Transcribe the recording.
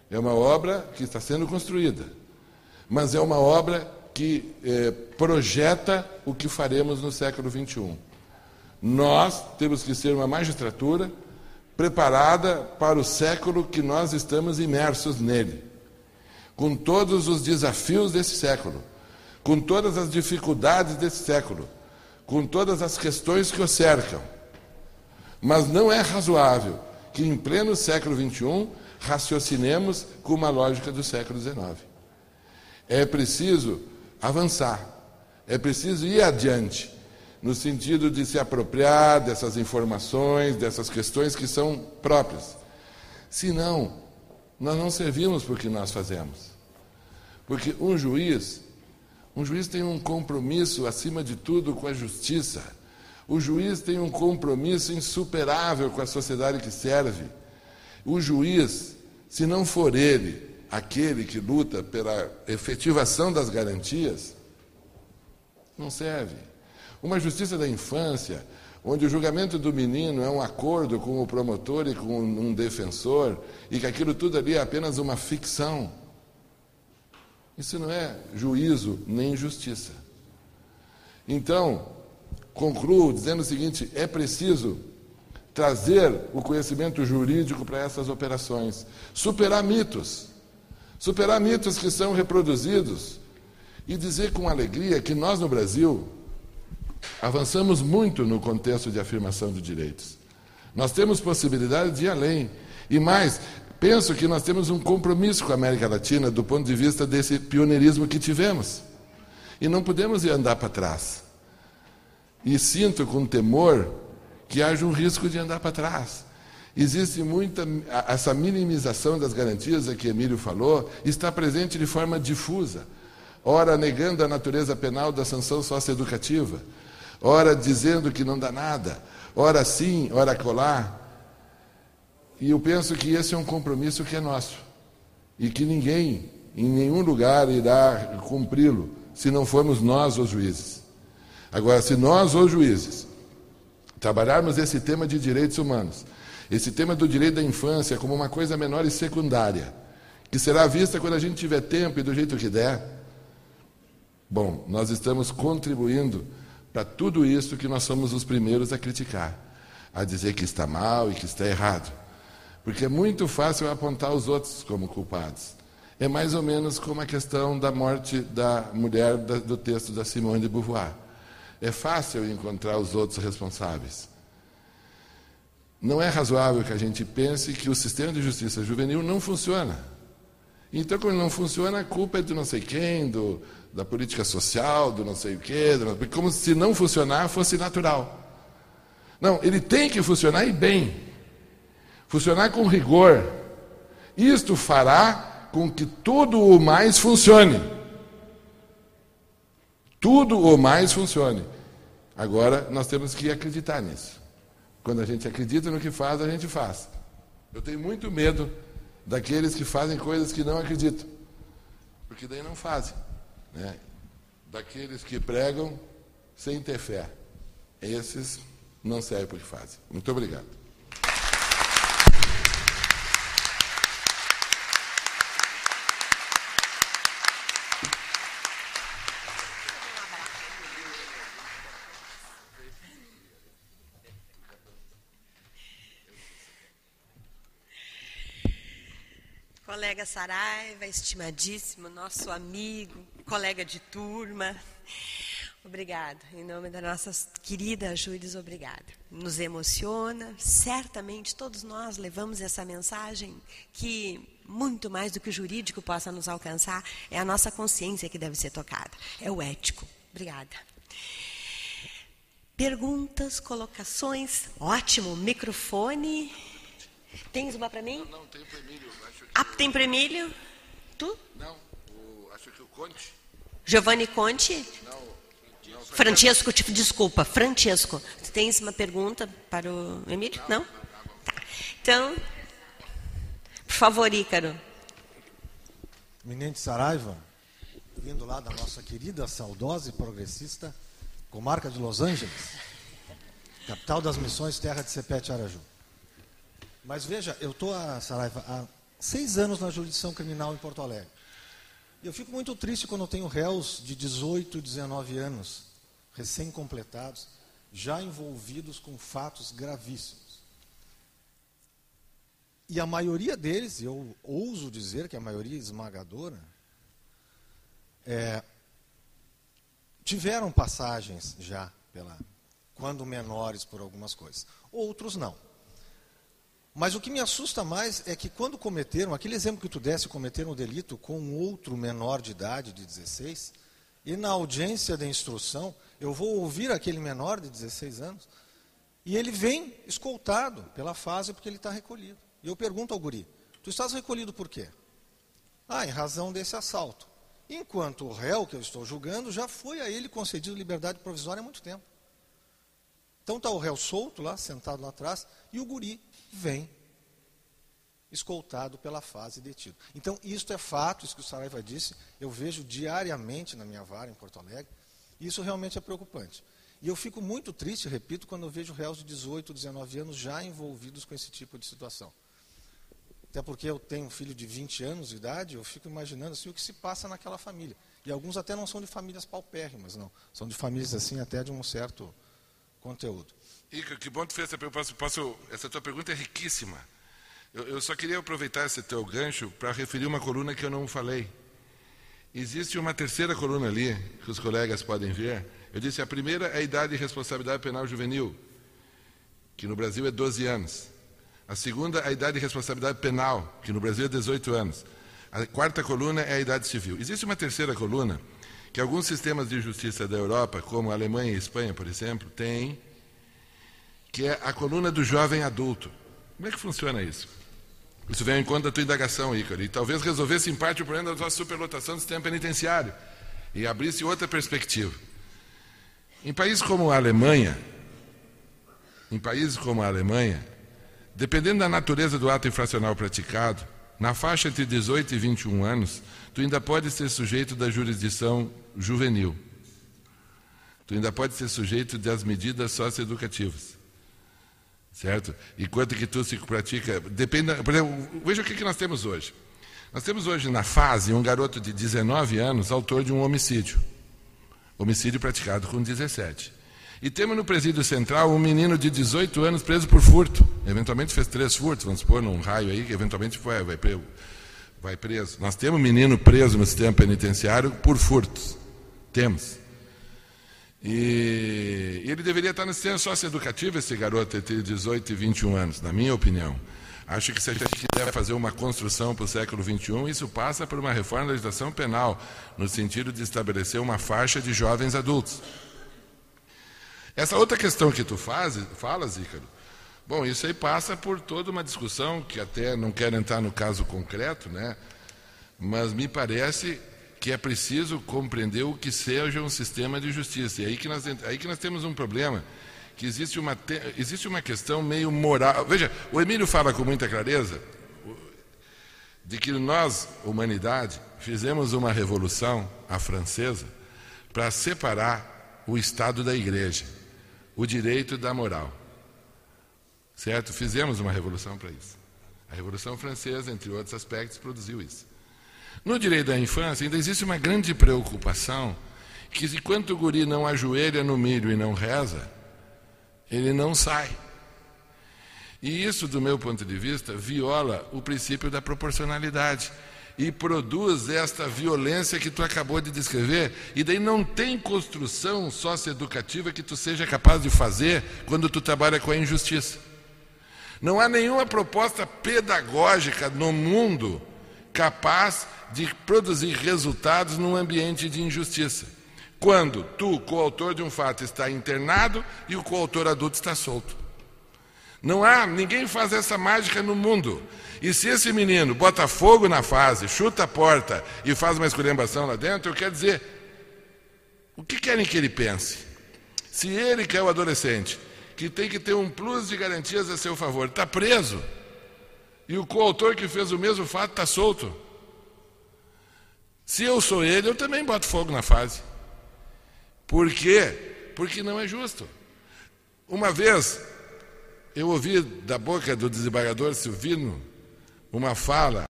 É uma obra que está sendo construída, mas é uma obra que projeta o que faremos no século XXI. Nós temos que ser uma magistratura preparada para o século que nós estamos imersos nele, com todos os desafios desse século, com todas as dificuldades desse século, com todas as questões que o cercam. Mas não é razoável que, em pleno século XXI, raciocinemos com uma lógica do século XIX. É preciso avançar, é preciso ir adiante, no sentido de se apropriar dessas informações, dessas questões que são próprias. Senão, nós não servimos para o que nós fazemos. Porque um juiz tem um compromisso, acima de tudo, com a justiça. O juiz tem um compromisso insuperável com a sociedade que serve. O juiz, se não for ele aquele que luta pela efetivação das garantias, não serve. Uma justiça da infância, onde o julgamento do menino é um acordo com o promotor e com um defensor, e que aquilo tudo ali é apenas uma ficção. Isso não é juízo nem justiça. Então, concluo dizendo o seguinte: é preciso trazer o conhecimento jurídico para essas operações, superar mitos que são reproduzidos, e dizer com alegria que nós, no Brasil, avançamos muito no contexto de afirmação de direitos. Nós temos possibilidade de ir além. E mais, penso que nós temos um compromisso com a América Latina do ponto de vista desse pioneirismo que tivemos. E não podemos ir andar para trás. E sinto com temor que haja um risco de andar para trás. Existe essa minimização das garantias a que Emílio falou, está presente de forma difusa. Ora negando a natureza penal da sanção socioeducativa, ora dizendo que não dá nada, ora sim, ora colar. E eu penso que esse é um compromisso que é nosso, e que ninguém, em nenhum lugar, irá cumpri-lo, se não formos nós os juízes. Agora, se nós, os juízes, trabalharmos esse tema de direitos humanos, esse tema do direito da infância como uma coisa menor e secundária, que será vista quando a gente tiver tempo e do jeito que der, bom, nós estamos contribuindo para tudo isso que nós somos os primeiros a criticar, a dizer que está mal e que está errado. Porque é muito fácil apontar os outros como culpados. É mais ou menos como a questão da morte da mulher do texto da Simone de Beauvoir. É fácil encontrar os outros responsáveis. Não é razoável que a gente pense que o sistema de justiça juvenil não funciona. Então, quando não funciona, a culpa é de não sei quem, da política social, do não sei o quê, como se não funcionar fosse natural. Não, ele tem que funcionar e bem. Funcionar com rigor. Isto fará com que tudo o mais funcione. Tudo o mais funcione. Agora, nós temos que acreditar nisso. Quando a gente acredita no que faz, a gente faz. Eu tenho muito medo daqueles que fazem coisas que não acreditam, porque daí não fazem, né? Daqueles que pregam sem ter fé. Esses não servem para o que fazem. Muito obrigado. Colega Saraiva, estimadíssimo, nosso amigo, colega de turma, obrigado. Em nome da nossa querida Júris, obrigada. Nos emociona, certamente todos nós levamos essa mensagem que, muito mais do que o jurídico possa nos alcançar, é a nossa consciência que deve ser tocada, é o ético. Obrigada. Perguntas, colocações? Ótimo, microfone. Tens uma para mim? Não, tem para o Emílio. Tem para o Emílio? Tu? Não, acho que o Conte. Giovanni Conte? Não. Francesco, desculpa, Francesco. Tu tens uma pergunta para o Emílio? Não? Tá. Então, por favor, Ícaro. Eminente Saraiva, vindo lá da nossa querida, saudosa e progressista comarca de Los Angeles, capital das missões, terra de Sepete Araju. Mas veja, eu estou, Saraiva, há 6 anos na jurisdição criminal em Porto Alegre. E eu fico muito triste quando eu tenho réus de 18, 19 anos, recém-completados, já envolvidos com fatos gravíssimos. E a maioria deles, eu ouso dizer que a maioria esmagadora, tiveram passagens já, quando menores, por algumas coisas. Outros não. Mas o que me assusta mais é que quando cometeram, aquele exemplo que tu desse, cometeram o delito com um outro menor de idade, de 16, e na audiência de instrução, eu vou ouvir aquele menor de 16 anos, e ele vem escoltado pela fase porque ele está recolhido. E eu pergunto ao guri, tu estás recolhido por quê? Em razão desse assalto. Enquanto o réu que eu estou julgando, já foi a ele concedido liberdade provisória há muito tempo. Então está o réu solto lá, sentado lá atrás, e o guri vem escoltado pela fase detido. Então, isto é fato, isso que o Saraiva disse, eu vejo diariamente na minha vara em Porto Alegre, e isso realmente é preocupante. E eu fico muito triste, repito, quando eu vejo réus de 18, 19 anos já envolvidos com esse tipo de situação. Até porque eu tenho um filho de 20 anos de idade, eu fico imaginando assim, o que se passa naquela família. E alguns até não são de famílias paupérrimas, não. São de famílias assim até de um certo conteúdo. Ica, que bom que tu fez essa pergunta. Essa tua pergunta é riquíssima. Eu só queria aproveitar esse teu gancho para referir uma coluna que eu não falei. Existe uma terceira coluna ali, que os colegas podem ver. Eu disse, a primeira é a idade de responsabilidade penal juvenil, que no Brasil é 12 anos. A segunda é a idade de responsabilidade penal, que no Brasil é 18 anos. A quarta coluna é a idade civil. Existe uma terceira coluna, que alguns sistemas de justiça da Europa, como a Alemanha e a Espanha, por exemplo, têm, que é a coluna do jovem adulto. Como é que funciona isso? Isso vem em conta da tua indagação, Ícaro, e talvez resolvesse em parte o problema da tua superlotação do sistema penitenciário e abrisse outra perspectiva. Em países como a Alemanha, dependendo da natureza do ato infracional praticado, na faixa entre 18 e 21 anos, tu ainda pode ser sujeito da jurisdição juvenil. Tu ainda pode ser sujeito das medidas socioeducativas. Certo? Enquanto que tu se pratica... Depende, por exemplo, veja o que nós temos hoje. Nós temos hoje na fase um garoto de 19 anos, autor de um homicídio. Homicídio praticado com 17. E temos no presídio central um menino de 18 anos preso por furto. Eventualmente fez 3 furtos, vamos supor, num raio aí, que eventualmente vai preso. Nós temos um menino preso no sistema penitenciário por furtos. Temos. E ele deveria estar no sistema socioeducativo, esse garoto entre 18 e 21 anos, na minha opinião. Acho que se a gente quiser fazer uma construção para o século XXI, isso passa por uma reforma da legislação penal, no sentido de estabelecer uma faixa de jovens adultos. Essa outra questão que tu falas, Ícaro, bom, isso aí passa por toda uma discussão, que até não quero entrar no caso concreto, né? Mas me parece que é preciso compreender o que seja um sistema de justiça. E aí que nós temos um problema, que existe uma questão meio moral. Veja, o Emílio fala com muita clareza de que nós, humanidade, fizemos uma revolução, a francesa, para separar o Estado da Igreja, o direito da moral. Certo? Fizemos uma revolução para isso. A Revolução Francesa, entre outros aspectos, produziu isso. No direito da infância, ainda existe uma grande preocupação que, enquanto o guri não ajoelha no milho e não reza, ele não sai. E isso, do meu ponto de vista, viola o princípio da proporcionalidade e produz esta violência que tu acabou de descrever, e daí não tem construção socioeducativa que tu seja capaz de fazer quando tu trabalha com a injustiça. Não há nenhuma proposta pedagógica no mundo capaz de produzir resultados num ambiente de injustiça. Quando tu, coautor de um fato, está internado e o coautor adulto está solto. Ninguém faz essa mágica no mundo. E se esse menino bota fogo na fase, chuta a porta e faz uma esculhambação lá dentro, eu quero dizer, o que querem que ele pense? Se ele, que é o adolescente, que tem que ter um plus de garantias a seu favor, está preso, e o coautor que fez o mesmo fato está solto, se eu sou ele, eu também boto fogo na fase. Por quê? Porque não é justo. Uma vez, eu ouvi da boca do desembargador Silvino uma fala